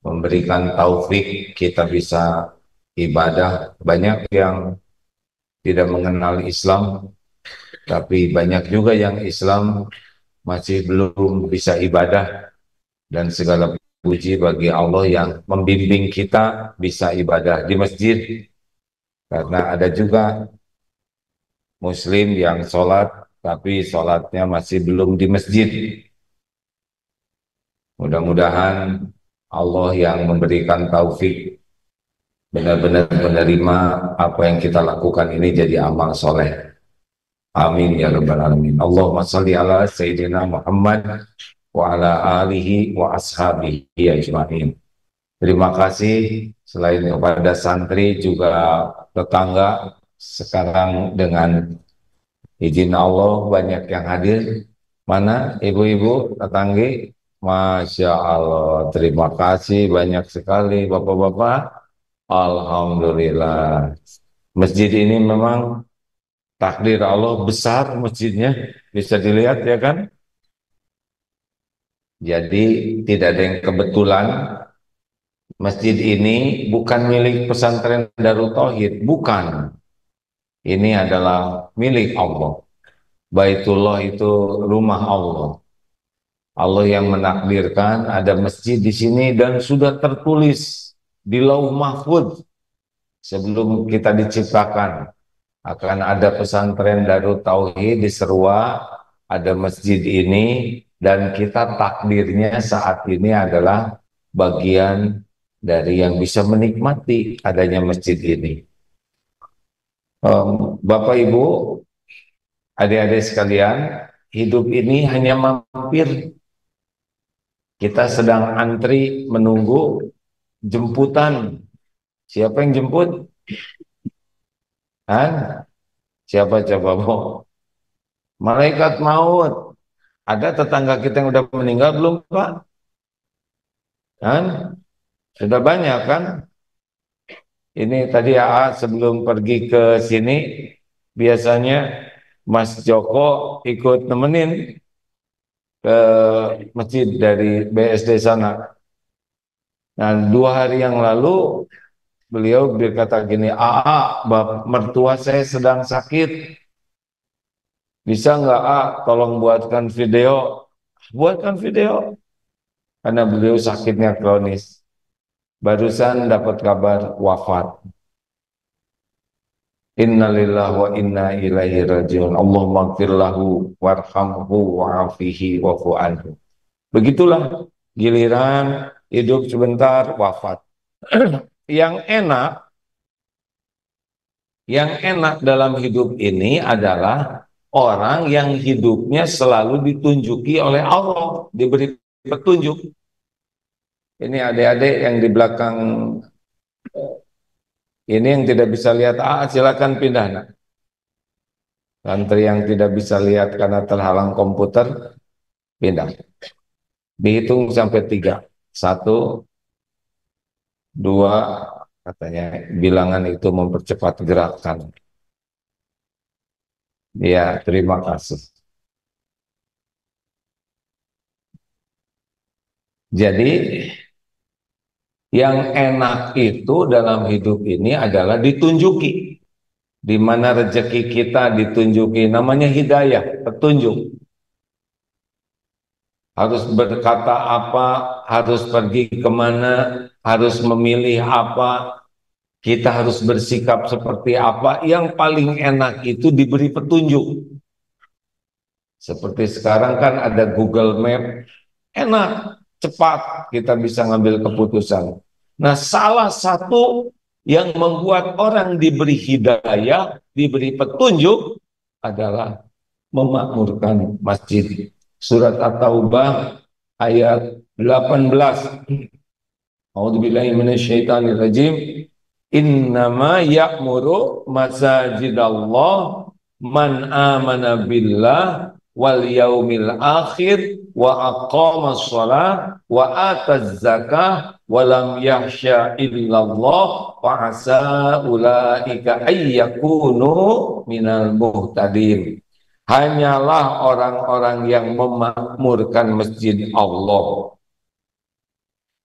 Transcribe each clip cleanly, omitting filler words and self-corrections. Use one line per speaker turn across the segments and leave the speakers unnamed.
memberikan taufik kita bisa ibadah. Banyak yang tidak mengenal Islam, tapi banyak juga yang Islam masih belum bisa ibadah, dan segala puji bagi Allah yang membimbing kita bisa ibadah di masjid, karena ada juga muslim yang sholat tapi sholatnya masih belum di masjid. Mudah-mudahan Allah yang memberikan taufik benar-benar menerima apa yang kita lakukan ini jadi amal soleh. Amin ya rabbal alamin. Allahumma salli ala Sayyidina Muhammad wa ala alihi wa ashabihi ajma'in. Terima kasih selain kepada santri juga tetangga. Sekarang dengan izin Allah banyak yang hadir. Mana ibu-ibu tetangga? Masya Allah, terima kasih banyak sekali bapak-bapak. Alhamdulillah. Masjid ini memang takdir Allah besar masjidnya. Bisa dilihat ya kan? Jadi tidak ada yang kebetulan. Masjid ini bukan milik pesantren Darut Tauhid, bukan. Ini adalah milik Allah. Baitullah itu rumah Allah. Allah yang menakdirkan ada masjid di sini dan sudah tertulis di Lauh Mahfuz sebelum kita diciptakan akan ada pesantren Darut Tauhid di Serua, ada masjid ini, dan kita takdirnya saat ini adalah bagian dari yang bisa menikmati adanya masjid ini. Bapak Ibu, adik-adik sekalian, hidup ini hanya mampir. Kita sedang antri menunggu jemputan. Siapa yang jemput? Hah? Siapa coba mau? Malaikat maut. Ada tetangga kita yang udah meninggal belum, Pak? Kan? Sudah banyak kan? Ini tadi AA sebelum pergi ke sini, biasanya Mas Joko ikut nemenin ke masjid dari BSD sana. Nah, 2 hari yang lalu beliau berkata gini, AA, mertua saya sedang sakit. Bisa nggak tolong buatkan video? Buatkan video. Karena beliau sakitnya kronis. Barusan dapat kabar wafat. Innalillahi wa inna ilaihi rajiun. Allahumma gfir lahu warhamhu wa'afihi wa'fu anhu. Begitulah giliran hidup sebentar wafat. Yang enak, dalam hidup ini adalah orang yang hidupnya selalu ditunjuki oleh Allah, diberi petunjuk. Ini adik-adik yang di belakang ini yang tidak bisa lihat, silakan pindah. Nah. Santri yang tidak bisa lihat karena terhalang komputer, pindah. Dihitung sampai 3. 1, 2, katanya bilangan itu mempercepat gerakan. Ya, terima kasih. Jadi yang enak itu dalam hidup ini adalah ditunjuki. Di mana rezeki kita ditunjuki, namanya hidayah, petunjuk. Harus berkata apa, harus pergi kemana, harus memilih apa, kita harus bersikap seperti apa. Yang paling enak itu diberi petunjuk. Seperti sekarang kan ada Google Map, enak, cepat kita bisa ngambil keputusan. Nah, salah satu yang membuat orang diberi hidayah, diberi petunjuk adalah memakmurkan masjid. Surat At-Taubah ayat 18. A'udzubillahi minasyaitonirrajim. Innama ya'muru masajidallah man amana billah wal yaumil akhir wa aqamas shalah wa ataz zakah wa lam yahsya illallah wa asa ulaika ayyakunu minal muhtadin. Hanyalah orang-orang yang memakmurkan masjid Allah,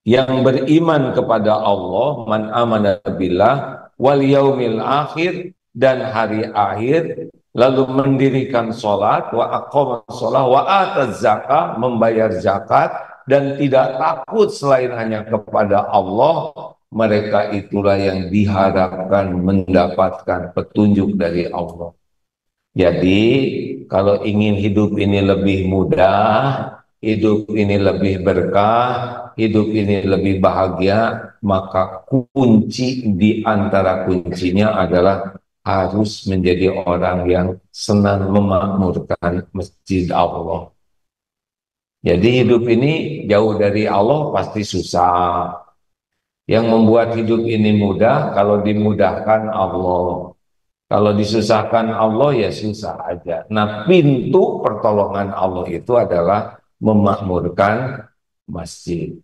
yang beriman kepada Allah, man amana billah wal yaumil akhir, dan hari akhir, lalu mendirikan sholat, wa aqama sholat, wa ataz zakat, membayar zakat, dan tidak takut selain hanya kepada Allah, mereka itulah yang diharapkan mendapatkan petunjuk dari Allah. Jadi, kalau ingin hidup ini lebih mudah, hidup ini lebih berkah, hidup ini lebih bahagia, maka kunci di antara kuncinya adalah harus menjadi orang yang senang memakmurkan masjid Allah. Jadi hidup ini jauh dari Allah pasti susah. Yang membuat hidup ini mudah, kalau dimudahkan Allah. Kalau disusahkan Allah ya susah aja. Nah, pintu pertolongan Allah itu adalah memakmurkan masjid.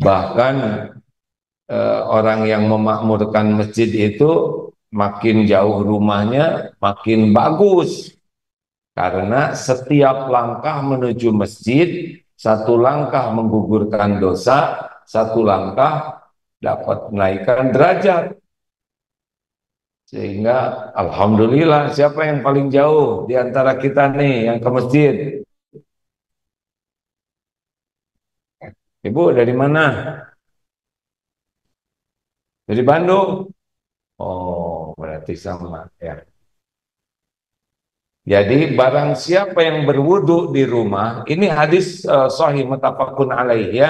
Bahkan orang yang memakmurkan masjid itu makin jauh rumahnya makin bagus. Karena setiap langkah menuju masjid, satu langkah menggugurkan dosa, satu langkah dapat menaikkan derajat. Sehingga alhamdulillah, siapa yang paling jauh di antara kita nih yang ke masjid? Ibu dari mana? Dari Bandung? Oh, berarti sama ya. Jadi barang siapa yang berwudu di rumah, ini hadis sahih muttafaqun alaih ya,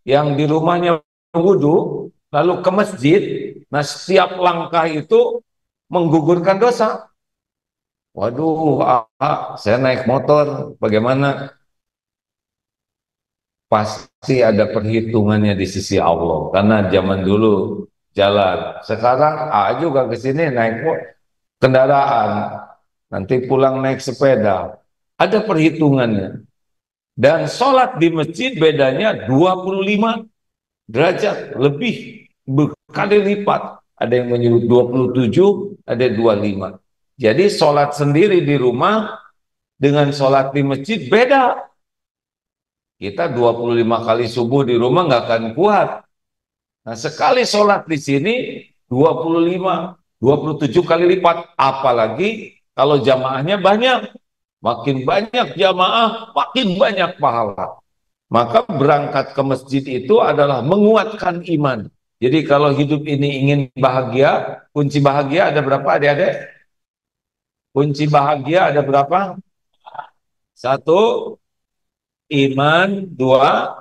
yang di rumahnya wudu lalu ke masjid, nah setiap langkah itu menggugurkan dosa. Waduh, saya naik motor, bagaimana? Pasti ada perhitungannya di sisi Allah. Karena zaman dulu jalan, sekarang juga ke sini naik kendaraan, nanti pulang naik sepeda. Ada perhitungannya. Dan sholat di masjid bedanya 25 derajat lebih, berkali lipat. Ada yang menyebut 27, ada 25. Jadi sholat sendiri di rumah dengan sholat di masjid beda. Kita 25 kali subuh di rumah nggak akan kuat. Nah, sekali sholat di sini 25, 27 kali lipat. Apalagi kalau jamaahnya banyak. Makin banyak jamaah, makin banyak pahala. Maka berangkat ke masjid itu adalah menguatkan iman. Jadi kalau hidup ini ingin bahagia, kunci bahagia ada berapa adik-adik? Kunci bahagia ada berapa? Satu, iman. Dua,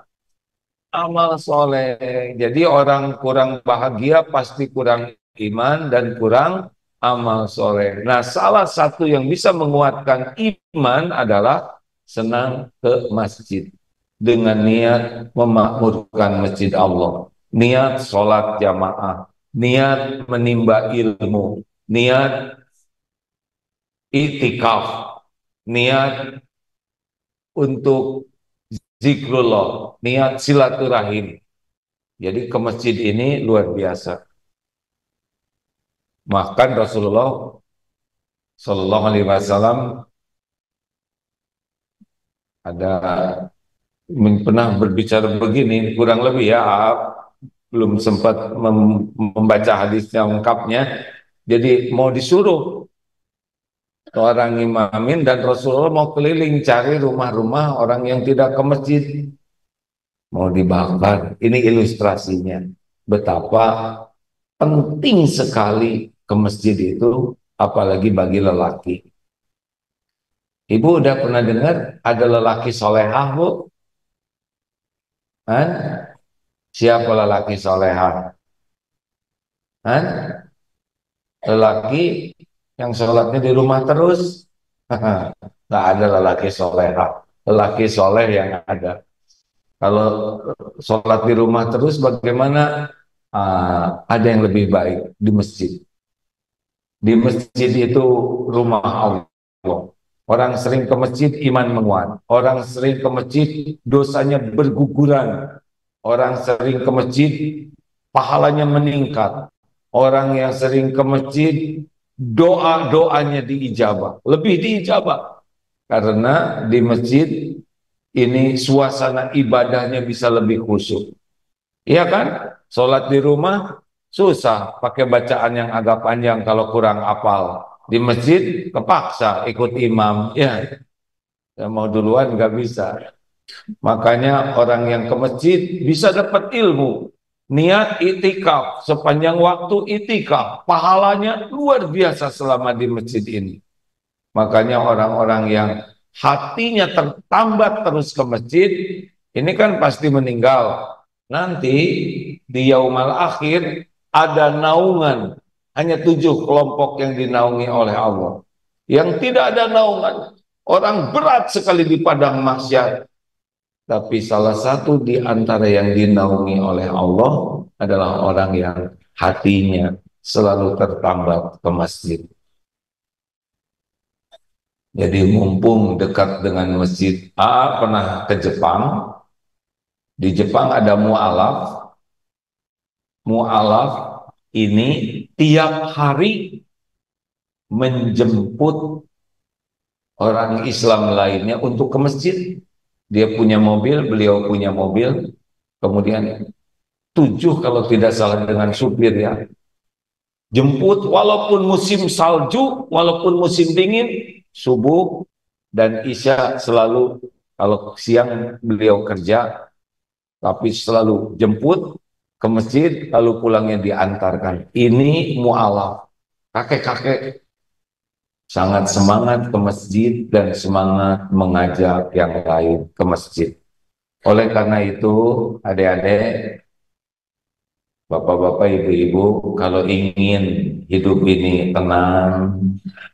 amal soleh. Jadi orang kurang bahagia pasti kurang iman dan kurang amal soleh. Nah, salah satu yang bisa menguatkan iman adalah senang ke masjid dengan niat memakmurkan masjid Allah, niat sholat jamaah, niat menimba ilmu, niat itikaf, niat untuk zikrullah, niat silaturahim. Jadi ke masjid ini luar biasa. Bahkan Rasulullah Shallallahu Alaihi Wasallam ada pernah berbicara begini, kurang lebih ya, belum sempat membaca hadis yang lengkapnya. Jadi mau disuruh orang imamin dan Rasulullah mau keliling cari rumah-rumah orang yang tidak ke masjid, mau dibakar. Ini ilustrasinya betapa penting sekali ke masjid itu, apalagi bagi lelaki. Ibu udah pernah dengar ada lelaki solehah, Bu? Hah? Siapa lelaki solehah? Hah? Lelaki yang sholatnya di rumah terus? Nggak ada lelaki solehah. Lelaki soleh yang ada. Kalau sholat di rumah terus bagaimana? Ada yang lebih baik di masjid. Di masjid itu rumah Allah. Orang sering ke masjid iman menguat. Orang sering ke masjid dosanya berguguran. Orang sering ke masjid pahalanya meningkat. Orang yang sering ke masjid doa-doanya diijabah. Lebih diijabah. Karena di masjid ini suasana ibadahnya bisa lebih khusyuk. Iya kan? Sholat di rumah susah pakai bacaan yang agak panjang kalau kurang hafal. Di masjid kepaksa ikut imam. Ya, yang mau duluan nggak bisa. Makanya orang yang ke masjid bisa dapat ilmu. Niat itikaf sepanjang waktu itikaf, pahalanya luar biasa selama di masjid ini. Makanya orang-orang yang hatinya tertambat terus ke masjid, ini kan pasti meninggal. Nanti di yaumal akhir ada naungan, hanya 7 kelompok yang dinaungi oleh Allah. Yang tidak ada naungan, orang berat sekali di padang mahsyar. Tapi salah satu di antara yang dinaungi oleh Allah adalah orang yang hatinya selalu tertambat ke masjid. Jadi mumpung dekat dengan masjid, pernah ke Jepang. Di Jepang ada mu'alaf. Mu'alaf ini tiap hari menjemput orang Islam lainnya untuk ke masjid. Dia punya mobil, beliau punya mobil, kemudian 7 kalau tidak salah dengan supir ya. Jemput walaupun musim salju, walaupun musim dingin, subuh dan isya selalu, kalau siang beliau kerja, tapi selalu jemput ke masjid, lalu pulangnya diantarkan. Ini mu'alaf. Kakek-kakek sangat semangat ke masjid dan semangat mengajak yang lain ke masjid. Oleh karena itu, adik-adik, bapak-bapak, ibu-ibu, kalau ingin hidup ini tenang,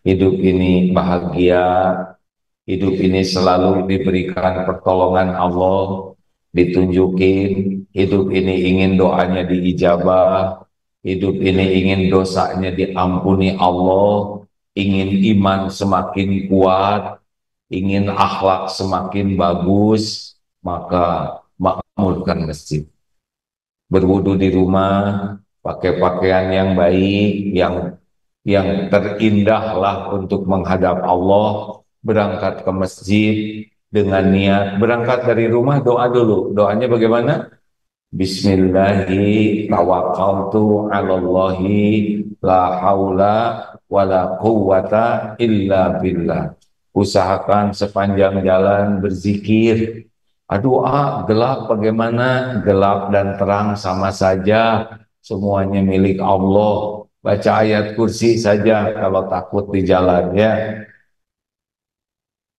hidup ini bahagia, hidup ini selalu diberikan pertolongan Allah, ditunjukin, hidup ini ingin doanya diijabah, hidup ini ingin dosanya diampuni Allah, ingin iman semakin kuat, ingin akhlak semakin bagus, maka makmurkan masjid. Berwudu di rumah, pakai pakaian yang baik, yang terindahlah untuk menghadap Allah, berangkat ke masjid dengan niat, berangkat dari rumah doa dulu. Doanya bagaimana? Bismillahi tawakkaltu 'alallahi la haula wala quwwata illa billah. Usahakan sepanjang jalan berzikir. Aduh, gelap bagaimana? Gelap dan terang sama saja. Semuanya milik Allah. Baca ayat kursi saja kalau takut di jalan ya.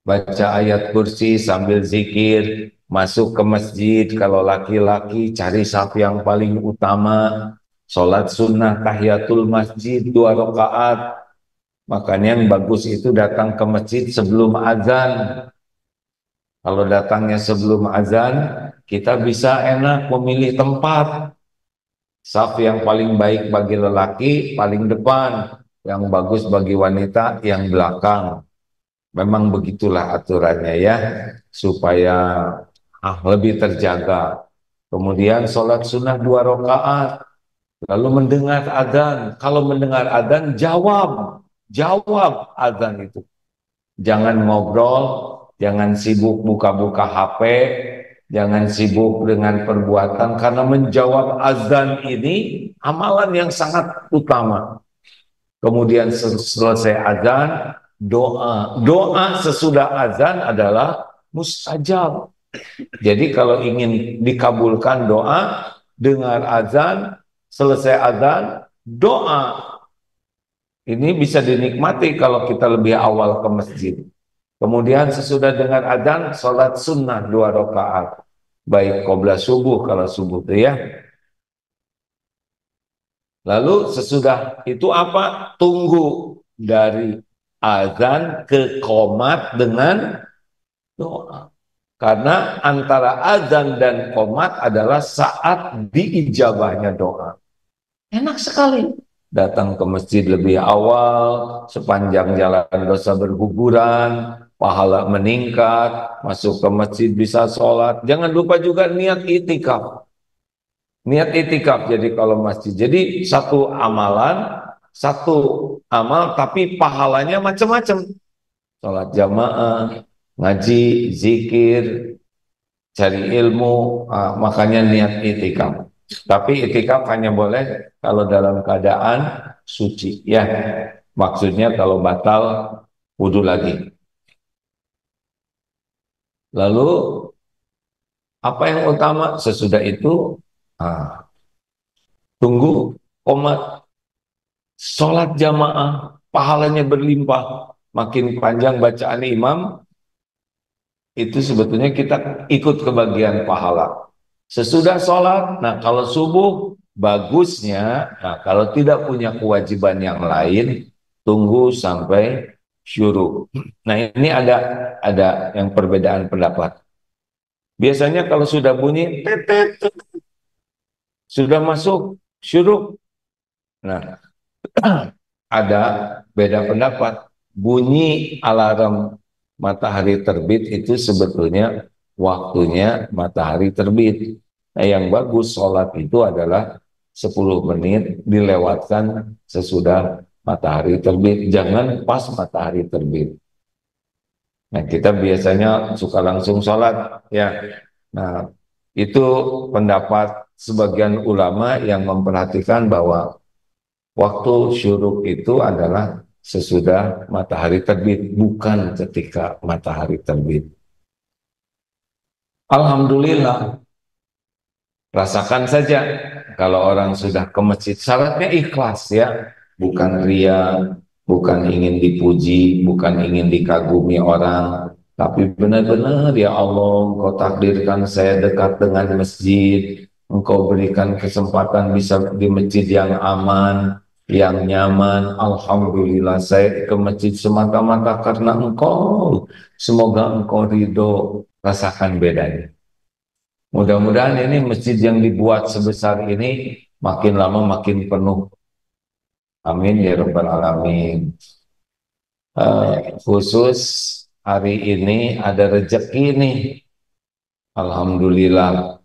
Baca ayat kursi sambil zikir. Masuk ke masjid, kalau laki-laki cari saf yang paling utama. Sholat sunnah tahiyatul masjid 2 rakaat. Makanya yang bagus itu datang ke masjid sebelum azan. Kalau datangnya sebelum azan, kita bisa enak memilih tempat. Saf yang paling baik bagi lelaki, paling depan. Yang bagus bagi wanita, yang belakang. Memang begitulah aturannya ya, supaya lebih terjaga. Kemudian sholat sunnah 2 rakaat. Lalu mendengar adzan. Kalau mendengar adzan, jawab adzan itu. Jangan ngobrol, jangan sibuk buka-buka HP, jangan sibuk dengan perbuatan, karena menjawab azan ini amalan yang sangat utama. Kemudian selesai azan, doa sesudah azan adalah mustajab. Jadi kalau ingin dikabulkan doa, dengar azan, selesai azan, doa. Ini bisa dinikmati kalau kita lebih awal ke masjid. Kemudian sesudah dengar adzan, sholat sunnah 2 rakaat. Baik qobla subuh kalau subuh itu ya. Lalu sesudah itu apa? Tunggu dari adzan ke qomat dengan doa. Karena antara adzan dan qomat adalah saat diijabahnya doa. Enak sekali. Datang ke masjid lebih awal, sepanjang jalan dosa berguguran, pahala meningkat, masuk ke masjid bisa sholat. Jangan lupa juga niat itikaf. Niat itikaf jadi kalau masjid. Jadi satu amalan, satu amal tapi pahalanya macam-macam. Sholat jamaah, ngaji, zikir, cari ilmu, makanya niat itikaf. Tapi itikaf hanya boleh kalau dalam keadaan suci, ya. Maksudnya kalau batal wudhu lagi. Lalu apa yang utama sesudah itu? ah, Tunggu komat, sholat jamaah, pahalanya berlimpah. Makin panjang bacaan imam, itu sebetulnya kita ikut kebagian pahala. Sesudah sholat, nah kalau subuh, bagusnya, nah kalau tidak punya kewajiban yang lain, tunggu sampai syuruk. Nah ini ada yang perbedaan pendapat. Biasanya kalau sudah bunyi, tetet, sudah masuk syuruk. Nah, ada beda pendapat. Bunyi alarm matahari terbit itu sebetulnya waktunya matahari terbit. Nah, yang bagus sholat itu adalah 10 menit dilewatkan sesudah matahari terbit. Jangan pas matahari terbit. Nah, kita biasanya suka langsung sholat, ya. Nah, itu pendapat sebagian ulama yang memperhatikan bahwa waktu syuruk itu adalah sesudah matahari terbit, bukan ketika matahari terbit. Alhamdulillah, rasakan saja kalau orang sudah ke masjid, syaratnya ikhlas ya, bukan ria, bukan ingin dipuji, bukan ingin dikagumi orang, tapi benar-benar ya Allah, Engkau takdirkan saya dekat dengan masjid, Engkau berikan kesempatan bisa di masjid yang aman, yang nyaman. Alhamdulillah saya ke masjid semata-mata karena Engkau. Semoga Engkau ridho, rasakan bedanya. Mudah-mudahan ini masjid yang dibuat sebesar ini makin lama makin penuh. Amin ya rabbal alamin. Khusus hari ini ada rezeki nih. Alhamdulillah.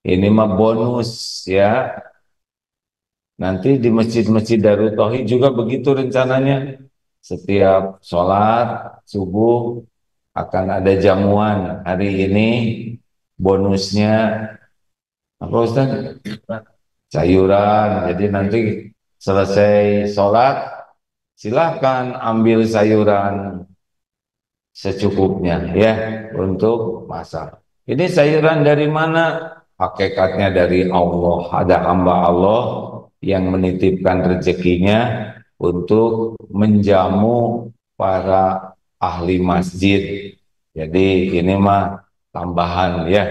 Ini mah bonus ya. Nanti di masjid-masjid Darut Tauhid juga begitu rencananya. Setiap sholat subuh akan ada jamuan. Hari ini bonusnya apa Ustaz? Sayuran. Jadi nanti selesai sholat, silahkan ambil sayuran secukupnya ya untuk masak. Ini sayuran dari mana? Hakikatnya dari Allah. Ada hamba Allah yang menitipkan rezekinya untuk menjamu para ahli masjid. Jadi ini mah tambahan ya.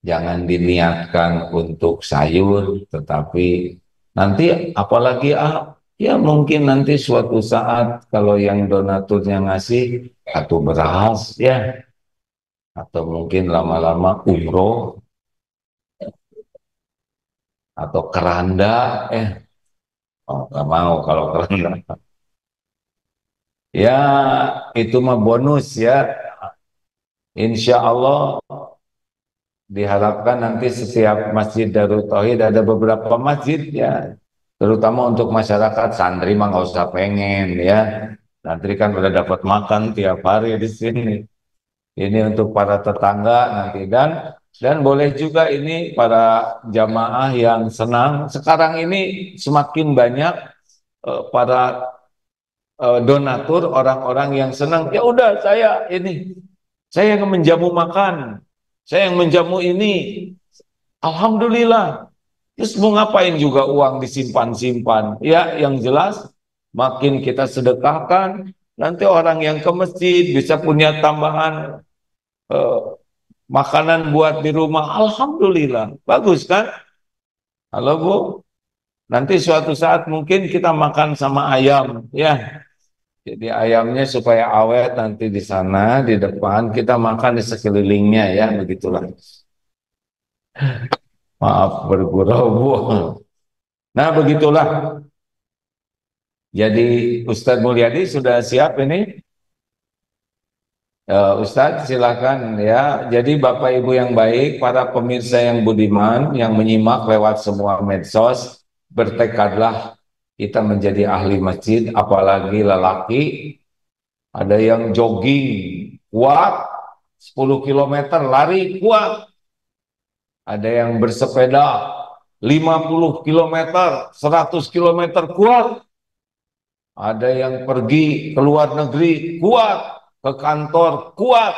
Jangan diniatkan untuk sayur, tetapi nanti apalagi ya mungkin nanti suatu saat kalau yang donaturnya ngasih atau beras ya, atau mungkin lama-lama umroh atau keranda oh nggak mau kalau keranda ya itu mah bonus ya. Insya Allah diharapkan nanti setiap masjid Darut Tauhid ada beberapa masjid ya, terutama untuk masyarakat santri mah nggak usah pengen ya. Santri kan udah dapat makan tiap hari di sini. Ini untuk para tetangga nanti dan boleh juga ini para jamaah yang senang. Sekarang ini semakin banyak para donatur orang-orang yang senang. Ya udah saya yang menjamu makan, saya yang menjamu ini. Alhamdulillah. Terus mau ngapain juga uang disimpan-simpan? Ya, yang jelas makin kita sedekahkan, nanti orang yang ke masjid bisa punya tambahan eh, makanan buat di rumah. Alhamdulillah. Bagus kan? Halo Bu, nanti suatu saat mungkin kita makan sama ayam, ya. Jadi ayamnya supaya awet nanti di sana, di depan, kita makan di sekelilingnya ya, begitulah. Maaf bergurau Bu. Nah, begitulah. Jadi Ustadz Mulyadi sudah siap ini? Ustadz silakan ya. Jadi Bapak Ibu yang baik, para pemirsa yang budiman, yang menyimak lewat semua medsos, bertekadlah kita menjadi ahli masjid, apalagi lelaki. Ada yang jogging kuat, 10 kilometer lari kuat. Ada yang bersepeda 50 kilometer, 100 kilometer kuat. Ada yang pergi ke luar negeri kuat, ke kantor kuat,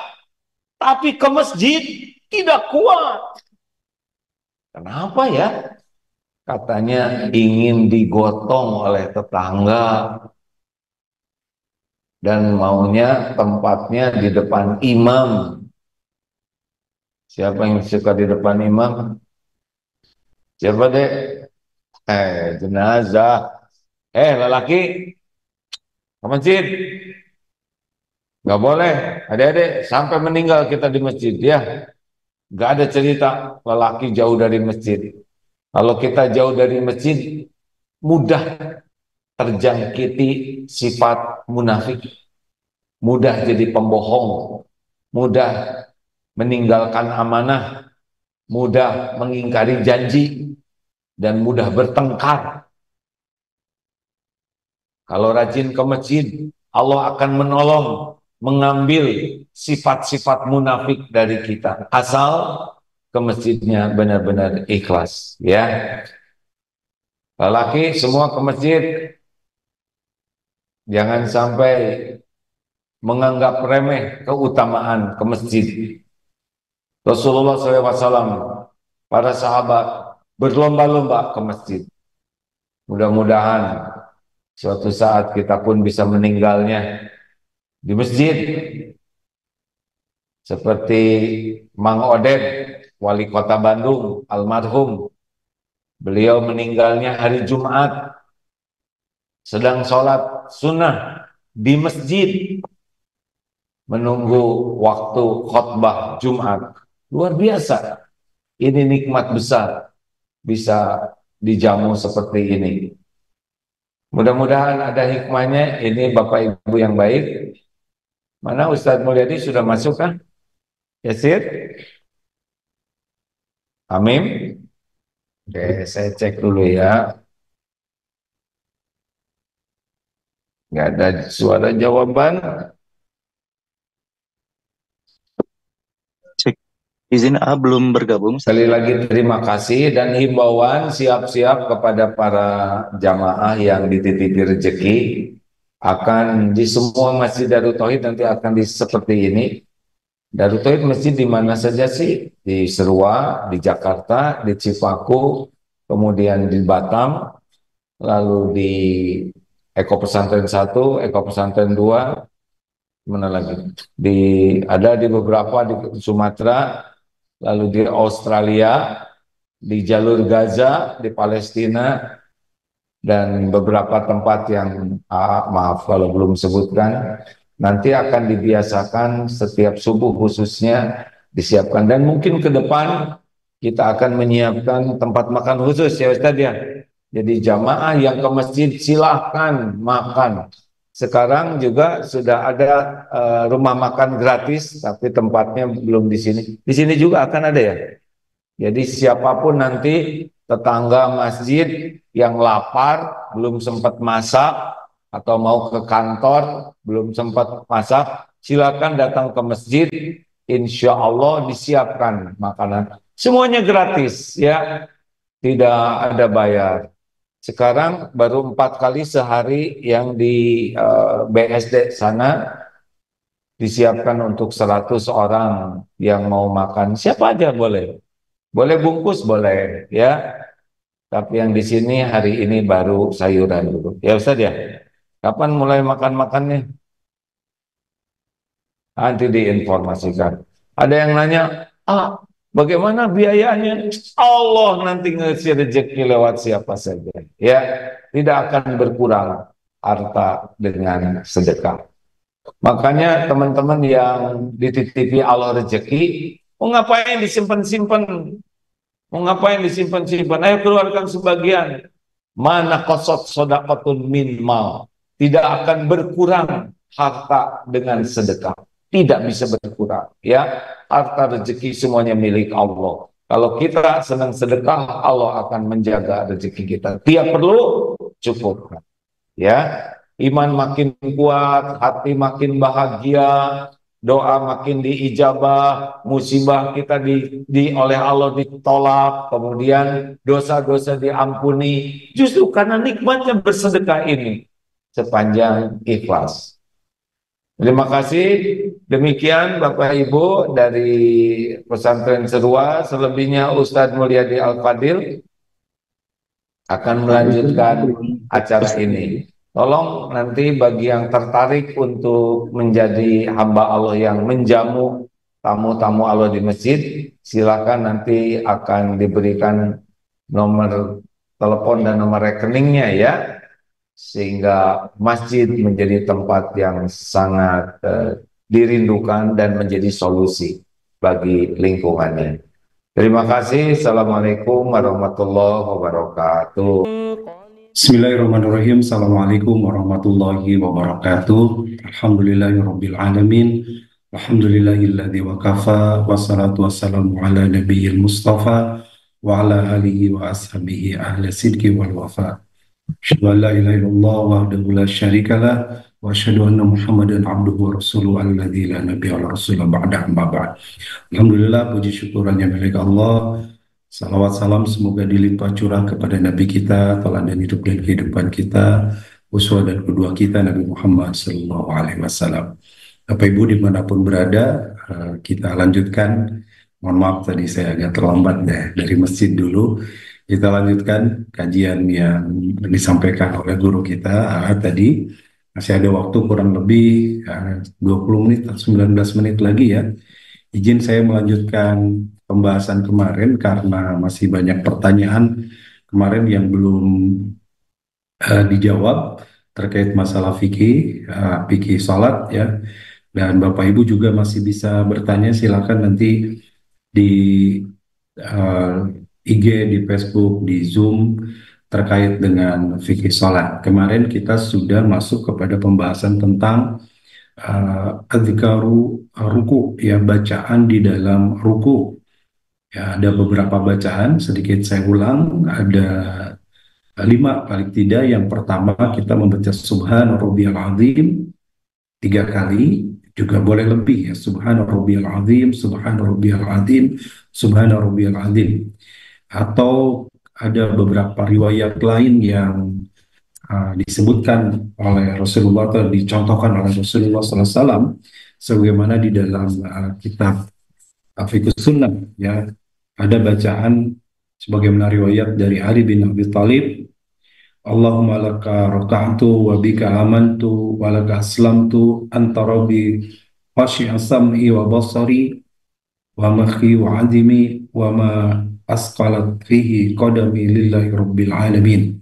tapi ke masjid tidak kuat. Kenapa ya? Katanya ingin digotong oleh tetangga dan maunya tempatnya di depan imam. Siapa yang suka di depan imam? Siapa deh? Jenazah. Lelaki, ke masjid. Nggak boleh, adik-adik, sampai meninggal kita di masjid, ya. Nggak ada cerita lelaki jauh dari masjid. Kalau kita jauh dari masjid, mudah terjangkiti sifat munafik, mudah jadi pembohong, mudah meninggalkan amanah, mudah mengingkari janji, dan mudah bertengkar. Kalau rajin ke masjid, Allah akan menolong mengambil sifat-sifat munafik dari kita, asal ke masjidnya benar-benar ikhlas, ya. Lelaki semua ke masjid, jangan sampai menganggap remeh keutamaan ke masjid. Rasulullah SAW, para sahabat berlomba-lomba ke masjid. Mudah-mudahan suatu saat kita pun bisa meninggalnya di masjid. Seperti Mang Oded, wali kota Bandung, almarhum. Beliau meninggalnya hari Jumat, sedang sholat sunnah di masjid, menunggu waktu khutbah Jumat. Luar biasa. Ini nikmat besar bisa dijamu seperti ini. Mudah-mudahan ada hikmahnya. Ini Bapak Ibu yang baik. Mana Ustadz Mulyadi sudah masuk kan? Yasir? Amin. Oke, saya cek dulu ya. Nggak ada suara jawaban.
Cek. Izin A belum bergabung.
Sekali lagi terima kasih dan himbauan siap-siap kepada para jamaah yang dititipi rezeki akan di semua masjid Darut Tauhid nanti akan seperti ini. Darut Tauhid masjid di mana saja sih? Di Serua, di Jakarta, di Cipaku, kemudian di Batam, lalu di Eko Pesantren 1, Eko Pesantren 2, mana lagi? Ada di beberapa di Sumatera, lalu di Australia, di jalur Gaza, di Palestina, dan beberapa tempat yang maaf kalau belum sebutkan. Nanti akan dibiasakan setiap subuh khususnya disiapkan, dan mungkin ke depan kita akan menyiapkan tempat makan khusus ya Ustadz ya. Jadi jamaah yang ke masjid silahkan makan. Sekarang juga sudah ada rumah makan gratis, tapi tempatnya belum di sini. Di sini juga akan ada ya. Jadi siapapun nanti tetangga masjid yang lapar, belum sempat masak, atau mau ke kantor, belum sempat masak, silakan datang ke masjid, insya Allah disiapkan makanan. Semuanya gratis ya, tidak ada bayar. Sekarang baru 4 kali sehari yang di BSD sana disiapkan untuk 100 orang yang mau makan. Siapa aja boleh. Boleh bungkus, boleh ya. Tapi yang di sini hari ini baru sayuran dulu. Ya Ustaz ya. Kapan mulai makan-makannya? Nanti diinformasikan. Ada yang nanya, bagaimana biayanya? Allah nanti ngasih rezeki lewat siapa saja. Ya, tidak akan berkurang harta dengan sedekah. Makanya teman-teman yang dititipi Allah rezeki, mau ngapain disimpan-simpan? Mau ngapain disimpan-simpan? Ayo keluarkan sebagian. Mana qasat shadaqatun min mal. Tidak akan berkurang harta dengan sedekah. Tidak bisa berkurang. Ya, harta rezeki semuanya milik Allah. Kalau kita senang sedekah, Allah akan menjaga rezeki kita. Tiap perlu cukup. Ya, iman makin kuat, hati makin bahagia, doa makin diijabah, musibah kita oleh Allah ditolak, kemudian dosa-dosa diampuni, justru karena nikmatnya bersedekah ini sepanjang ikhlas. Terima kasih. Demikian Bapak Ibu dari Pesantren Serua. Selebihnya Ustadz Mulyadi Al-Fadil akan melanjutkan acara ini. Tolong nanti bagi yang tertarik untuk menjadi hamba Allah yang menjamu tamu-tamu Allah di masjid, silakan nanti akan diberikan nomor telepon dan nomor rekeningnya ya, sehingga masjid menjadi tempat yang sangat dirindukan dan menjadi solusi bagi lingkungannya. Terima kasih. Assalamualaikum warahmatullahi wabarakatuh.
Bismillahirrahmanirrahim. Assalamualaikum warahmatullahi wabarakatuh. Alhamdulillahirabbil alamin. Alhamdulillahilladzi wa kafa wassalatu wassalamu ala nabiyil mustafa wa ala alihi wa ashabihi ahli sidqi wal wafa. Asyhadu an la ilaha illallah wahdahu la syarikalah wa asyhadu anna Muhammadan abduhu wa rasuluhu alladzi la nabiyya wa rasulullah ba'da amma ba'd. Alhamdulillah, puji syukurannya milik Allah. Salawat salam semoga dilimpah curah kepada Nabi kita, teladan hidup dan kehidupan kita, uswah dan kedua kita Nabi Muhammad Sallallahu Alaihi Wasallam. Bapak Ibu dimanapun berada, kita lanjutkan. Mohon maaf tadi saya agak terlambat dari masjid dulu. Kita lanjutkan kajian yang disampaikan oleh guru kita tadi. Masih ada waktu kurang lebih 20 menit atau 19 menit lagi ya. Izin saya melanjutkan pembahasan kemarin karena masih banyak pertanyaan kemarin yang belum dijawab terkait masalah fikih salat ya. Dan Bapak Ibu juga masih bisa bertanya, silakan nanti di IG, di Facebook, di Zoom terkait dengan fikih salat. Kemarin kita sudah masuk kepada pembahasan tentang adzkaru ruku, ya, bacaan di dalam ruku. Ya, ada beberapa bacaan, sedikit saya ulang, ada 5 paling tidak. Yang pertama kita membaca Subhana Rabbiyal Azim 3 kali, juga boleh lebih ya, Subhana Rabbiyal Azim, Subhana Rabbiyal Azim, Subhana Rabbiyal Azim. Atau ada beberapa riwayat lain yang disebutkan oleh Rasulullah atau dicontohkan oleh Rasulullah SAW, sebagaimana di dalam kitab Fiqh Sunnah ya, ada bacaan sebagaimana riwayat dari Ali bin Abi Thalib, Allahumma laka raka'tu wa bika amantu wa laka aslamtu anta rabbi khashi'a sam'i wa basari wa makhi wa adimi wa ma asqalat fihi qadami lillahi rabbil alamin.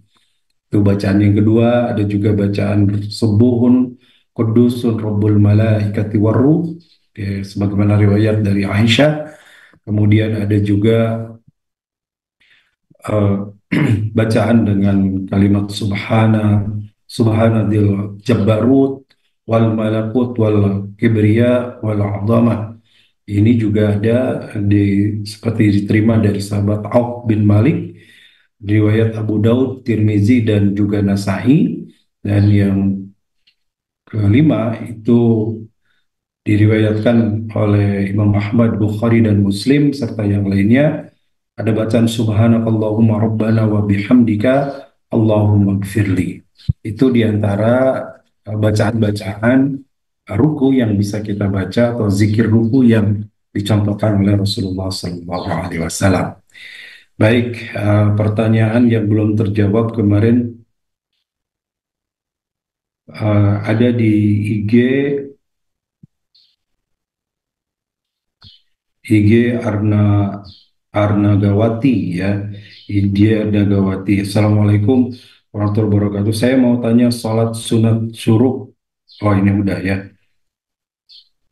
Itu bacaan yang kedua. Ada juga bacaan Subuhun Qudusun Rabbul Malaikati Warruh, sebagaimana riwayat dari Aisyah. Kemudian ada juga bacaan dengan kalimat Subhanadil Jabbarut wal Malakut wal Kibriya wal Azamah. Ini juga ada seperti diterima dari sahabat Auf bin Malik, riwayat Abu Daud, Tirmizi, dan juga Nasai. Dan yang kelima itu diriwayatkan oleh Imam Ahmad, Bukhari, dan Muslim, serta yang lainnya. Ada bacaan Subhanakallahumma Rabbana wa bihamdika Allahumma gfirli. Itu diantara bacaan-bacaan ruku yang bisa kita baca, atau zikir ruku yang dicontohkan oleh Rasulullah SAW. Baik, pertanyaan yang belum terjawab kemarin ada di IG Arna Gawati ya, India Gawati. Assalamualaikum warahmatullahi wabarakatuh. Saya mau tanya salat sunat syuruk. Oh, ini udah ya.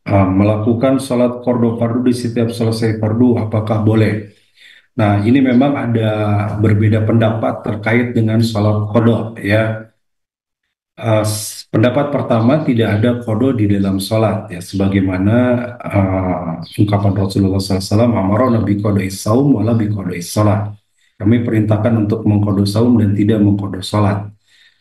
Melakukan salat qardho fardu di setiap selesai fardu, apakah boleh? Nah, ini memang ada berbeda pendapat terkait dengan salat qardho ya. Pendapat pertama, tidak ada qardho di dalam salat ya, sebagaimana ungkapan Rasulullah SAW, amara nabi qadais saum wala bi qadais salat. Kami perintahkan untuk mengqadho saum dan tidak mengqadho salat.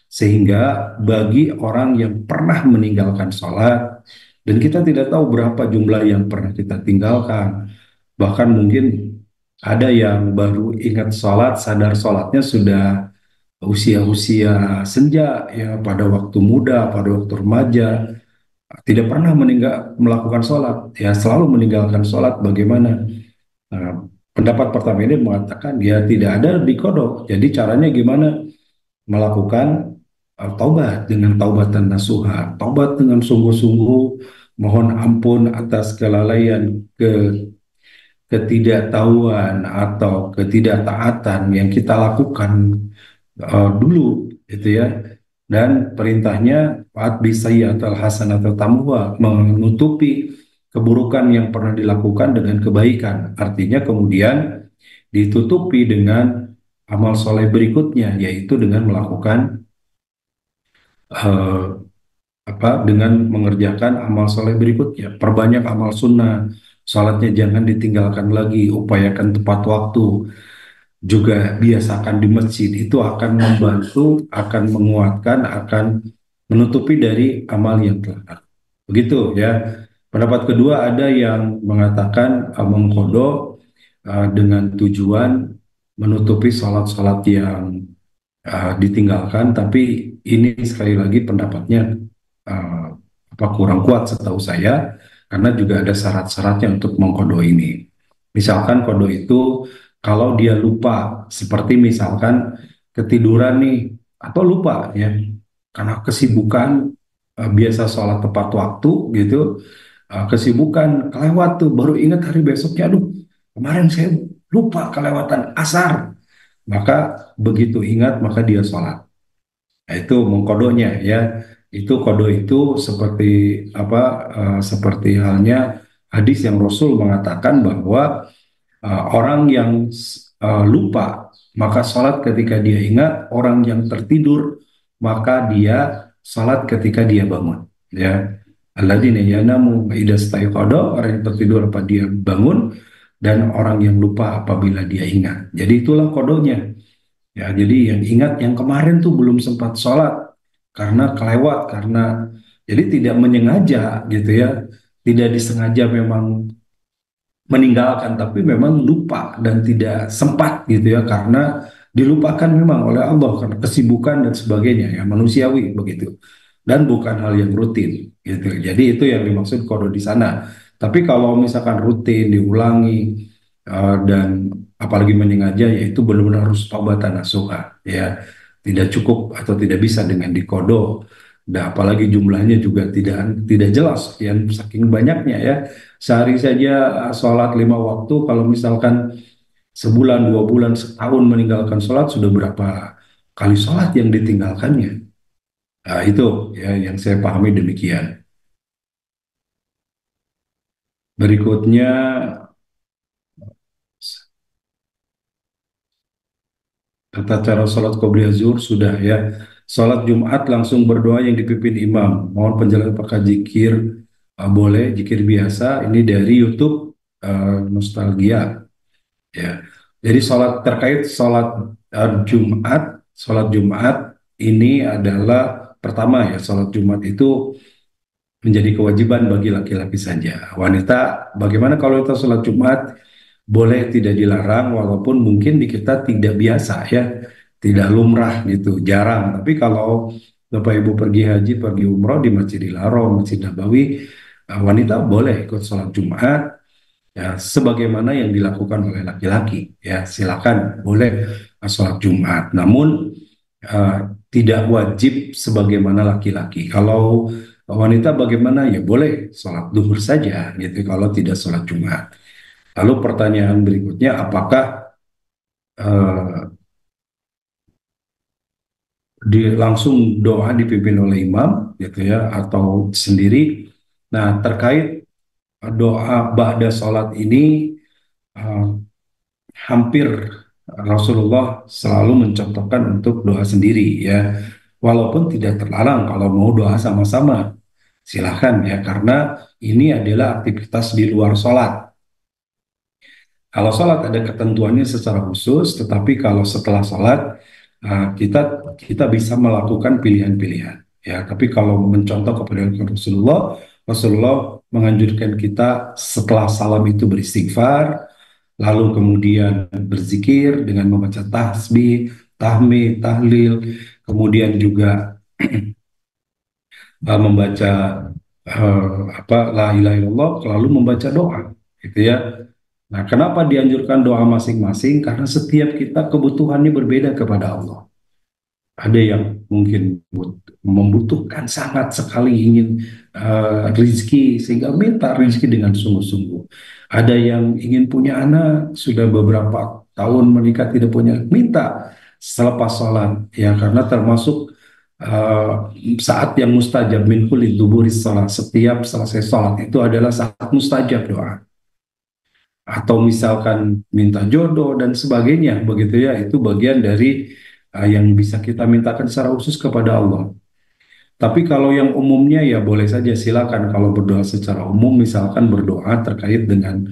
Sehingga bagi orang yang pernah meninggalkan salat, Dan kita tidak tahu berapa jumlah yang pernah kita tinggalkan. Bahkan mungkin ada yang baru ingat sholat, sadar sholatnya sudah usia-usia senja, ya pada waktu muda, pada waktu remaja, tidak pernah melakukan sholat, ya selalu meninggalkan sholat. Bagaimana? Nah, pendapat pertama ini mengatakan dia tidak ada di kodok. Jadi caranya gimana? Melakukan taubat dengan taubatan nasuha, taubat dengan sungguh-sungguh, mohon ampun atas kelalaian, ketidaktahuan atau ketidaktaatan yang kita lakukan dulu, gitu ya. Dan perintahnya faat bisayyatal hasanata tamuha, menutupi keburukan yang pernah dilakukan dengan kebaikan. Artinya kemudian ditutupi dengan amal soleh berikutnya, yaitu dengan melakukan eh, dengan mengerjakan amal soleh berikutnya. Perbanyak amal sunnah, salatnya jangan ditinggalkan lagi, upayakan tepat waktu, juga biasakan di masjid. Itu akan membantu, akan menguatkan, akan menutupi dari amal yang telah. Begitu ya. Pendapat kedua ada yang mengatakan mengkodok dengan tujuan menutupi salat-salat yang ditinggalkan, tapi ini sekali lagi pendapatnya uh, kurang kuat setahu saya, karena juga ada syarat-syaratnya untuk mengkodo ini. Misalkan kodo itu kalau dia lupa, seperti misalkan ketiduran nih, atau lupa ya, karena kesibukan, biasa sholat tepat waktu gitu, kesibukan kelewat tuh, baru ingat hari besoknya, aduh kemarin saya lupa kelewatan asar, maka begitu ingat maka dia sholat. Nah, itu mengkodonya ya. Itu kodo itu seperti apa? Seperti halnya hadis yang Rasul mengatakan bahwa orang yang lupa maka sholat ketika dia ingat, orang yang tertidur maka dia sholat ketika dia bangun. Ya, alladzina yanamu idza staiqadha, orang yang tertidur apa dia bangun, dan orang yang lupa apabila dia ingat. Jadi itulah kodonya. Ya, jadi yang ingat yang kemarin tuh belum sempat sholat karena kelewat, karena jadi tidak menyengaja gitu ya, tidak disengaja memang meninggalkan, tapi memang lupa dan tidak sempat gitu ya, karena dilupakan memang oleh Allah karena kesibukan dan sebagainya, ya manusiawi begitu, dan bukan hal yang rutin gitu. Jadi itu yang dimaksud kodo di sana. Tapi kalau misalkan rutin diulangi dan apalagi menyengaja, yaitu benar-benar harus taubatan nasuha, ya tidak cukup atau tidak bisa dengan dikodo. Dan apalagi jumlahnya juga tidak jelas, yang saking banyaknya ya. Sehari saja sholat 5 waktu, kalau misalkan sebulan, 2 bulan, setahun meninggalkan sholat, sudah berapa kali sholat yang ditinggalkannya. Nah, itu ya yang saya pahami demikian. Berikutnya, tata cara sholat qobliyah zuhur sudah ya. Sholat Jumat langsung berdoa yang dipimpin imam. Mohon penjelasan apakah zikir boleh, zikir biasa. Ini dari YouTube Nostalgia. Ya, jadi terkait sholat Jumat ini adalah pertama ya, sholat Jumat itu menjadi kewajiban bagi laki-laki saja. Wanita, bagaimana kalau kita sholat Jumat? Boleh, tidak dilarang, walaupun mungkin di kita tidak biasa ya, tidak lumrah gitu, jarang. Tapi kalau Bapak Ibu pergi haji, pergi umroh di Masjidil Haram, Masjid Nabawi, wanita boleh ikut sholat Jumat ya, sebagaimana yang dilakukan oleh laki-laki ya, silakan boleh sholat Jumat, namun tidak wajib sebagaimana laki-laki. Kalau wanita bagaimana, ya boleh sholat duhur saja gitu kalau tidak sholat Jumat. Lalu pertanyaan berikutnya, apakah langsung doa dipimpin oleh imam gitu ya, atau sendiri? Nah, terkait doa ba'da sholat ini, uh, hampir Rasulullah selalu mencontohkan untuk doa sendiri ya, walaupun tidak terlarang kalau mau doa sama-sama, silahkan ya, karena ini adalah aktivitas di luar sholat. Kalau sholat ada ketentuannya secara khusus, tetapi kalau setelah sholat kita bisa melakukan pilihan-pilihan. Ya, tapi kalau mencontoh kepada Rasulullah, Rasulullah menganjurkan kita setelah salam itu beristighfar, lalu kemudian berzikir dengan membaca tasbih, tahmid, tahlil, kemudian juga membaca la ilaha illallah, lalu membaca doa, gitu ya. Nah, kenapa dianjurkan doa masing-masing? Karena setiap kita kebutuhannya berbeda kepada Allah. Ada yang mungkin membutuhkan sangat sekali ingin rizki sehingga minta rizki dengan sungguh-sungguh. Ada yang ingin punya anak sudah beberapa tahun menikah tidak punya, minta selepas sholat ya, karena termasuk saat yang mustajab min kulli duburis sholat, setiap selesai sholat itu adalah saat mustajab doa. Atau misalkan minta jodoh dan sebagainya begitu ya, itu bagian dari yang bisa kita mintakan secara khusus kepada Allah. Tapi kalau yang umumnya ya boleh saja, silakan kalau berdoa secara umum, misalkan berdoa terkait dengan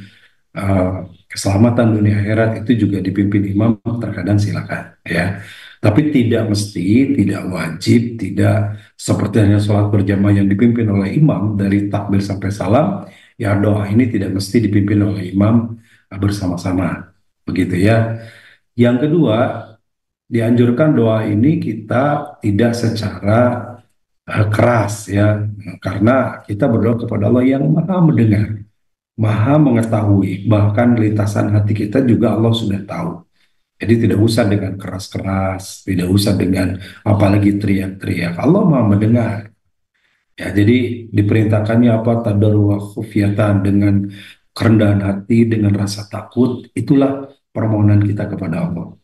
keselamatan dunia akhirat, itu juga dipimpin imam, terkadang silakan ya. Tapi tidak mesti, tidak wajib, tidak seperti hanya sholat berjamaah yang dipimpin oleh imam dari takbir sampai salam, ya doa ini tidak mesti dipimpin oleh imam bersama-sama begitu ya. Yang kedua, dianjurkan doa ini kita tidak secara keras ya, karena kita berdoa kepada Allah yang maha mendengar, maha mengetahui, bahkan lintasan hati kita juga Allah sudah tahu. Jadi tidak usah dengan keras-keras, tidak usah dengan apalagi teriak-teriak. Allah maha mendengar. Ya, jadi diperintahkannya apa? Tadarruh wa khufyatan, dengan kerendahan hati, dengan rasa takut, itulah permohonan kita kepada Allah.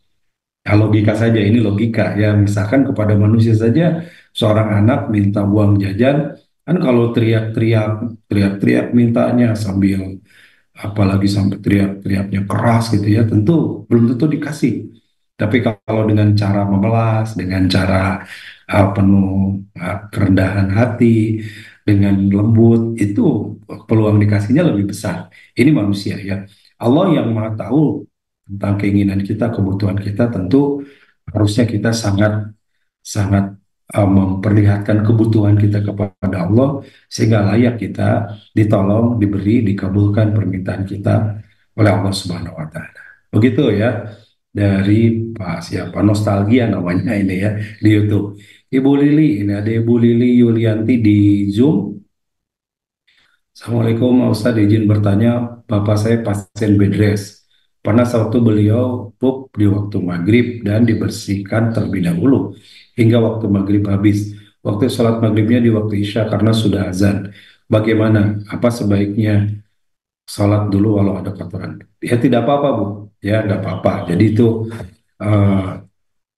Ya, logika saja, ini logika ya. Misalkan kepada manusia saja, seorang anak minta uang jajan, kan kalau teriak-teriak mintanya sambil, apalagi sampai teriak-teriaknya keras gitu ya, tentu belum tentu dikasih. Tapi kalau dengan cara memelas, dengan cara penuh kerendahan hati, dengan lembut, itu peluang dikasihnya lebih besar. Ini manusia ya. Allah yang maha tahu tentang keinginan kita, kebutuhan kita, tentu harusnya kita sangat sangat memperlihatkan kebutuhan kita kepada Allah sehingga layak kita ditolong, diberi, dikabulkan permintaan kita oleh Allah Subhanahu wa taala. Begitu ya, dari Pak siapa, nostalgia namanya ini ya, di YouTube. Ibu Lili, ini ada Ibu Lili Yulianti di Zoom. Assalamualaikum Ustaz, izin bertanya, Bapak saya pasien bed rest. Pernah sewaktu beliau pup di waktu maghrib dan dibersihkan terlebih dahulu hingga waktu maghrib habis. Waktu sholat maghribnya di waktu isya karena sudah azan. Bagaimana? Apa sebaiknya sholat dulu walau ada kotoran? Ya tidak apa-apa Bu, ya nggak apa-apa. Jadi itu eh,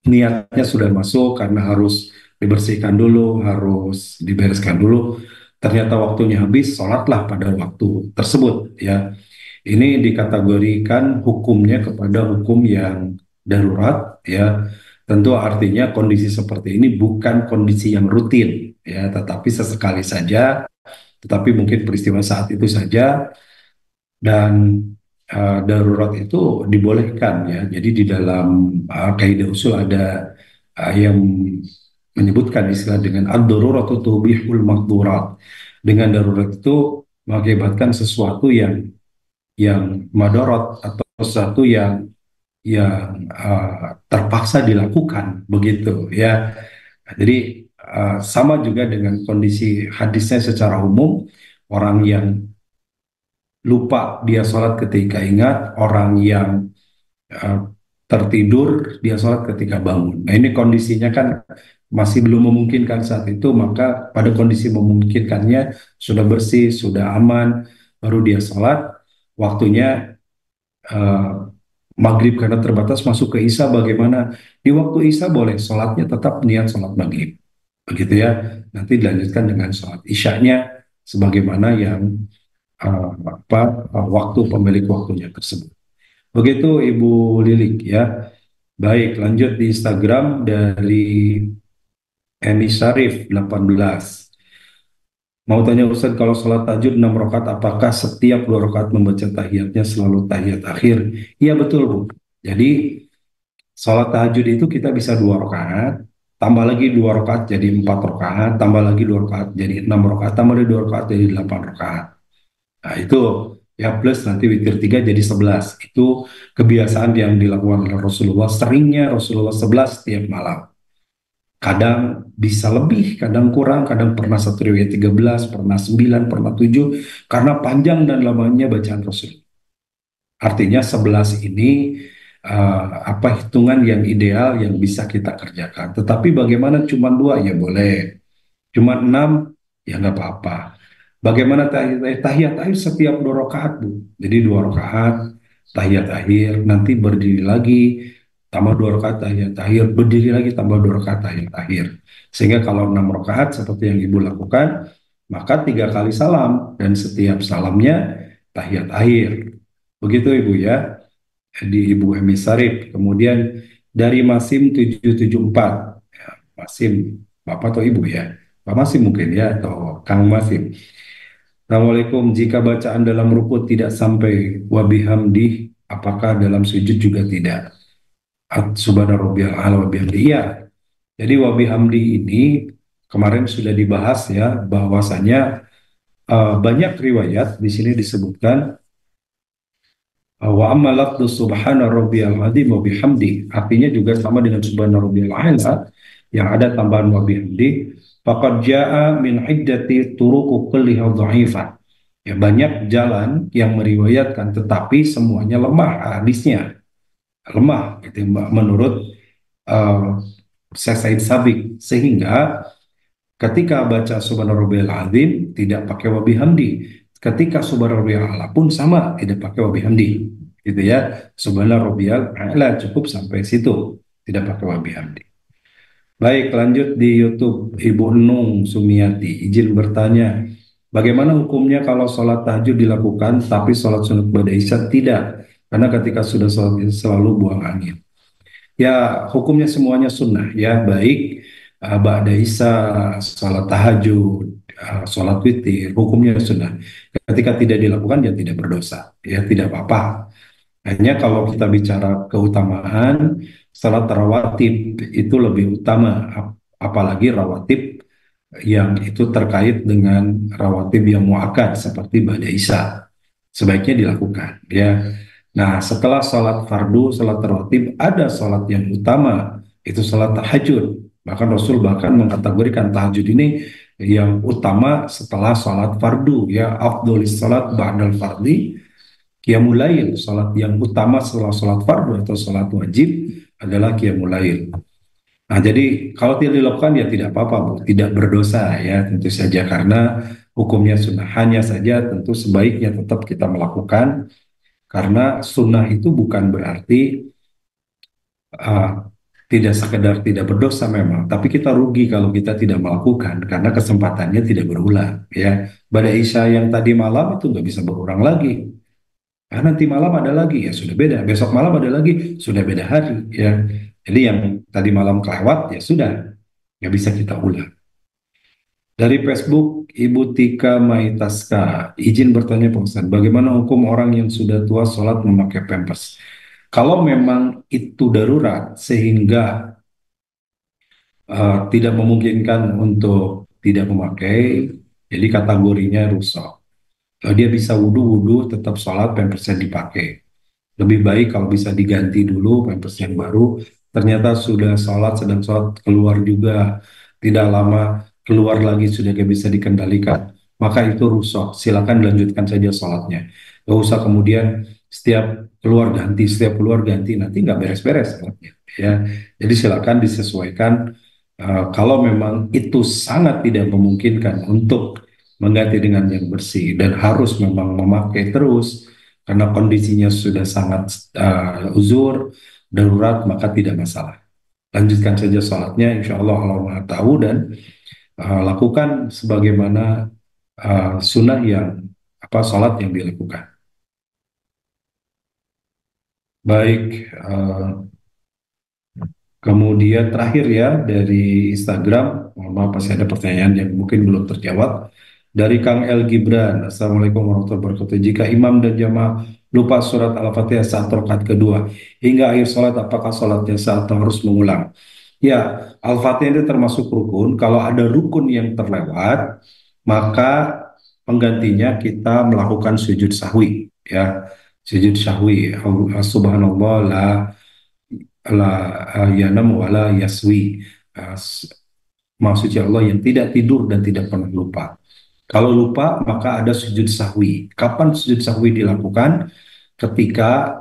niatnya sudah masuk karena harus dibersihkan dulu, harus dibereskan dulu. Ternyata waktunya habis, sholatlah pada waktu tersebut. Ya, ini dikategorikan hukumnya kepada hukum yang darurat. Ya, tentu artinya kondisi seperti ini bukan kondisi yang rutin. Ya, tetapi sesekali saja. Tetapi mungkin peristiwa saat itu saja, dan darurat itu dibolehkan ya. Jadi di dalam kaidah usul ada yang menyebutkan istilah dengan ad-daruratu tubihul maqdurat. Dengan darurat itu mengakibatkan sesuatu yang madarat atau sesuatu yang terpaksa dilakukan begitu ya. Jadi sama juga dengan kondisi hadisnya secara umum, orang yang lupa dia sholat ketika ingat, orang yang uh, tertidur dia sholat ketika bangun. Nah ini kondisinya kan masih belum memungkinkan saat itu, maka pada kondisi memungkinkannya sudah bersih, sudah aman, baru dia sholat. Waktunya uh, maghrib karena terbatas masuk ke isya, bagaimana? Di waktu isya boleh sholatnya tetap niat sholat maghrib. Begitu ya, nanti dilanjutkan dengan sholat isyanya sebagaimana yang waktu pemilik waktunya tersebut. Begitu Ibu Lilik ya. Baik, lanjut di Instagram dari Eni Syarif 18. Mau tanya Ustaz, kalau sholat tahajud 6 rakaat, apakah setiap 2 rakaat membaca tahiyatnya selalu tahiyat akhir? Iya betul Bu. Jadi sholat tahajud itu kita bisa 2 rakaat, tambah lagi 2 rakaat jadi 4 rakaat, tambah lagi 2 rakaat jadi 6 rakaat, tambah lagi 2 rakaat jadi 8 rakaat. Nah itu ya plus nanti witir 3 jadi 11. Itu kebiasaan yang dilakukan oleh Rasulullah. Seringnya Rasulullah 11 setiap malam. Kadang bisa lebih, kadang kurang, kadang pernah satu riwayat 13, pernah 9, pernah 7, karena panjang dan lamanya bacaan Rasul. Artinya 11 ini apa hitungan yang ideal yang bisa kita kerjakan. Tetapi bagaimana cuma 2 ya boleh, cuma 6 ya nggak apa-apa. Bagaimana tahiyat akhir? Tahiyat akhir setiap 2 rakaat, Bu. Jadi 2 rakaat tahiyat akhir, nanti berdiri lagi, tambah 2 rakaat tahiyat akhir, berdiri lagi tambah 2 rakaat tahiyat akhir. Sehingga kalau 6 rakaat seperti yang Ibu lakukan, maka 3 kali salam dan setiap salamnya tahiyat akhir. Begitu Ibu ya, di Ibu Hemi Sarip. Kemudian dari Masim 774, ya, Masim, Bapak atau Ibu ya? Pak Masim mungkin ya, atau Kang Masim. Assalamualaikum, jika bacaan dalam ruku tidak sampai wabihamdi, apakah dalam sujud juga tidak? Subhana rabbiyal a'la wa bihamdi. Iya. Jadi wabihamdi ini kemarin sudah dibahas ya, bahwasanya banyak riwayat di sini disebutkan wa amma lafdu subhana rabbiyal azim wa bihamdi, artinya juga sama dengan subhana rabbiyal a'la yang ada tambahan wa bihamdi. Faqad jaa min iddati turuq kulliha dha'ifah. Ya, banyak jalan yang meriwayatkan tetapi semuanya lemah hadisnya, lemah itu menurut uh, Syekh Said Sabiq, sehingga ketika baca subhana rabbiyal azim tidak pakai wa bihamdi, ketika subhana rabbiyal a'la pun sama tidak pakai wa bihamdi, gitu ya. Subhana rabbiyal a'la cukup sampai situ, tidak pakai wa bihamdi. Baik, lanjut di YouTube Ibu Nung Sumiati, izin bertanya, bagaimana hukumnya kalau sholat tahajud dilakukan tapi sholat sunat ba'da isya tidak? Karena ketika sudah sholat isya selalu buang angin. Ya, hukumnya semuanya sunnah ya, baik ba'da isya, sholat tahajud, sholat witir, hukumnya sunnah. Ketika tidak dilakukan ya tidak berdosa, ya tidak apa-apa. Hanya kalau kita bicara keutamaan, salat rawatib itu lebih utama, apalagi rawatib yang itu terkait dengan rawatib yang muakkad seperti ba'da isya, sebaiknya dilakukan ya. Nah, setelah salat fardu, salat rawatib, ada salat yang utama, itu salat tahajud. Bahkan Rasul bahkan mengkategorikan tahajud ini yang utama setelah salat fardu ya, afdholis salat ba'dal fardi qiyamul lail. Salat yang utama setelah salat fardu atau salat wajib adalah qiyamul lail. Nah, jadi kalau tidak dilakukan ya tidak apa-apa, Bu, tidak berdosa ya, tentu saja karena hukumnya sunnah. Hanya saja tentu sebaiknya tetap kita melakukan, karena sunnah itu bukan berarti uh, tidak sekedar tidak berdosa memang, tapi kita rugi kalau kita tidak melakukan karena kesempatannya tidak berulang ya. Pada Isya yang tadi malam itu nggak bisa berulang lagi. Nanti malam ada lagi ya sudah beda, besok malam ada lagi sudah beda hari ya. Jadi yang tadi malam kelewat ya sudah nggak bisa kita ulang. Dari Facebook Ibu Tika Maitaska, izin bertanya Pak Ustadz, bagaimana hukum orang yang sudah tua sholat memakai pampers? Kalau memang itu darurat sehingga tidak memungkinkan untuk tidak memakai, jadi kategorinya rusak. Dia bisa wudhu tetap sholat pampersnya dipakai. Lebih baik kalau bisa diganti dulu pampers yang baru. Ternyata sudah sholat, sedang sholat, keluar juga tidak lama, keluar lagi sudah gak bisa dikendalikan, maka itu rusak. Silakan lanjutkan saja sholatnya. Gak usah kemudian setiap keluar ganti, setiap keluar ganti, nanti nggak beres-beres sholatnya. Ya, jadi silakan disesuaikan. Kalau memang itu sangat tidak memungkinkan untuk mengganti dengan yang bersih dan harus memang memakai terus karena kondisinya sudah sangat uzur, darurat, maka tidak masalah. Lanjutkan saja sholatnya, insya Allah Allah Maha tahu, dan lakukan sebagaimana sunnah yang sholat yang dilakukan. Baik, kemudian terakhir ya dari Instagram, mohon maaf masih ada pertanyaan yang mungkin belum terjawab. Dari Kang El Gibran, Assalamualaikum warahmatullahi wabarakatuh. Jika imam dan jamaah lupa surat Al-Fatihah saat rakaat kedua hingga akhir sholat, apakah sholatnya sah atau harus mengulang? Ya, Al-Fatihah itu termasuk rukun. Kalau ada rukun yang terlewat, maka penggantinya kita melakukan sujud sahwi. Ya, sujud sahwi. Subhanallah la yanam wala yaswi. Uh, Maksudnya Allah yang tidak tidur dan tidak pernah lupa. Kalau lupa, maka ada sujud sahwi. Kapan sujud sahwi dilakukan? Ketika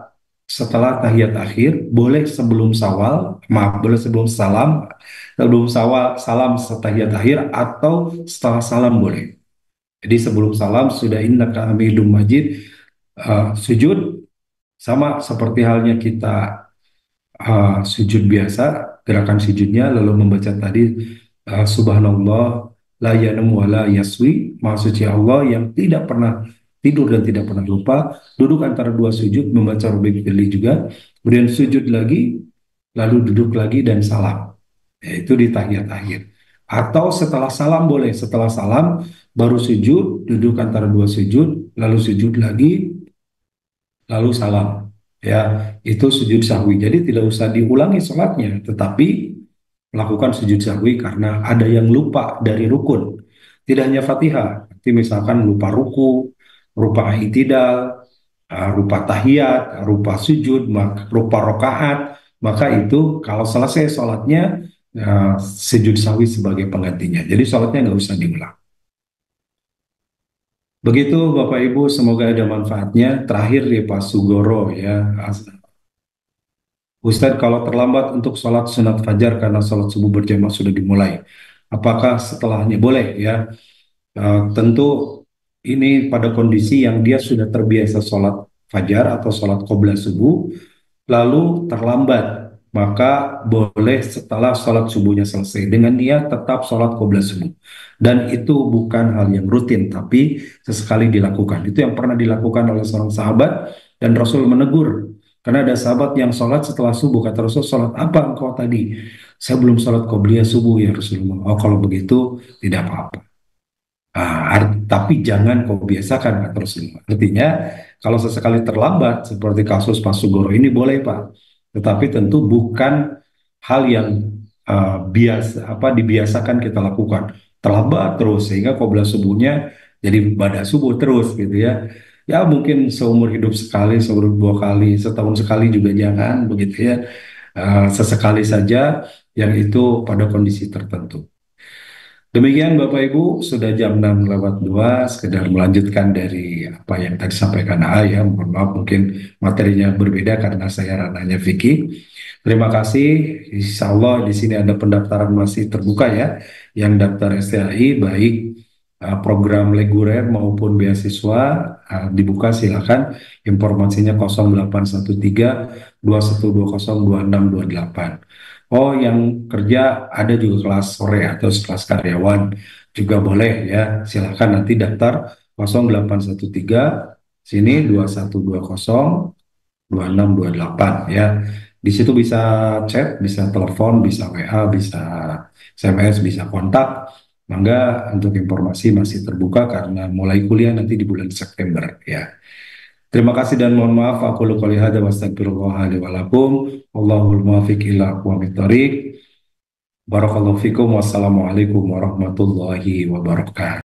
setelah tahiyat akhir, boleh sebelum sawal, maaf, boleh sebelum salam setahiyat akhir, atau setelah salam boleh. Jadi sebelum salam sudah innaka hamidum majid, sujud sama seperti halnya kita sujud biasa, gerakan sujudnya lalu membaca tadi subhanallah la yanam wa la yaswi, maha suci Allah yang tidak pernah tidur dan tidak pernah lupa, duduk antara dua sujud membaca Rabbi Firli juga, kemudian sujud lagi, lalu duduk lagi dan salam, yaitu di tahiyat akhir. Atau setelah salam boleh, setelah salam baru sujud, duduk antara dua sujud, lalu sujud lagi, lalu salam. Ya, itu sujud sahwi. Jadi tidak usah diulangi sholatnya, tetapi melakukan sujud sahwi karena ada yang lupa dari rukun. Tidak hanya Fatihah, tapi misalkan lupa ruku, lupa i'tidal, lupa tahiyat, lupa sujud, lupa rokaat, maka itu kalau selesai sholatnya, sujud sahwi sebagai penggantinya. Jadi sholatnya nggak usah diulang. Begitu Bapak Ibu, semoga ada manfaatnya. Terakhir ya Pak Sugoro ya, Ustadz kalau terlambat untuk sholat sunat fajar karena sholat subuh berjamaah sudah dimulai, apakah setelahnya boleh ya? Tentu ini pada kondisi yang dia sudah terbiasa sholat fajar atau sholat qobliyah subuh, lalu terlambat, maka boleh setelah sholat subuhnya selesai dengan niat tetap sholat qobliyah subuh. Dan itu bukan hal yang rutin, tapi sesekali dilakukan. Itu yang pernah dilakukan oleh seorang sahabat dan Rasul menegur. Karena ada sahabat yang sholat setelah subuh, kata Rasul, sholat apa engkau tadi? Saya belum sholat qobliyah subuh ya Rasulullah. Oh kalau begitu tidak apa-apa. Tapi jangan kau biasakan kata Rasulullah. Artinya kalau sesekali terlambat seperti kasus Pak Sugoro ini boleh Pak, tetapi tentu bukan hal yang dibiasakan kita lakukan. Terlambat terus sehingga qobliyah subuhnya jadi ibadah subuh terus gitu ya. Ya mungkin seumur hidup sekali, seumur dua kali, setahun sekali juga jangan begitu ya. Sesekali saja yang itu pada kondisi tertentu. Demikian Bapak Ibu, sudah jam 6 lewat 2, sekedar melanjutkan dari apa yang tadi sampaikan ya, mohon maaf mungkin materinya berbeda karena saya ranahnya fikih. Terima kasih, insya Allah di sini ada pendaftaran masih terbuka ya, yang daftar STAI baik program reguler maupun beasiswa dibuka silakan, informasinya 0813 2120 2628. Oh, yang kerja ada juga kelas sore atau kelas karyawan juga boleh ya. Silakan nanti daftar 0813 sini 2120 2628 ya. Di situ bisa chat, bisa telepon, bisa WA, bisa SMS, bisa kontak. Mangga untuk informasi masih terbuka karena mulai kuliah nanti di bulan September ya. Terima kasih dan mohon maaf. Aku qouli hadza wa astaghfirullah li wa lakum. Wallahul muwaffiq ila aqwamit thoriq. Barakallahu fikum. Wassalamualaikum warahmatullahi wabarakatuh.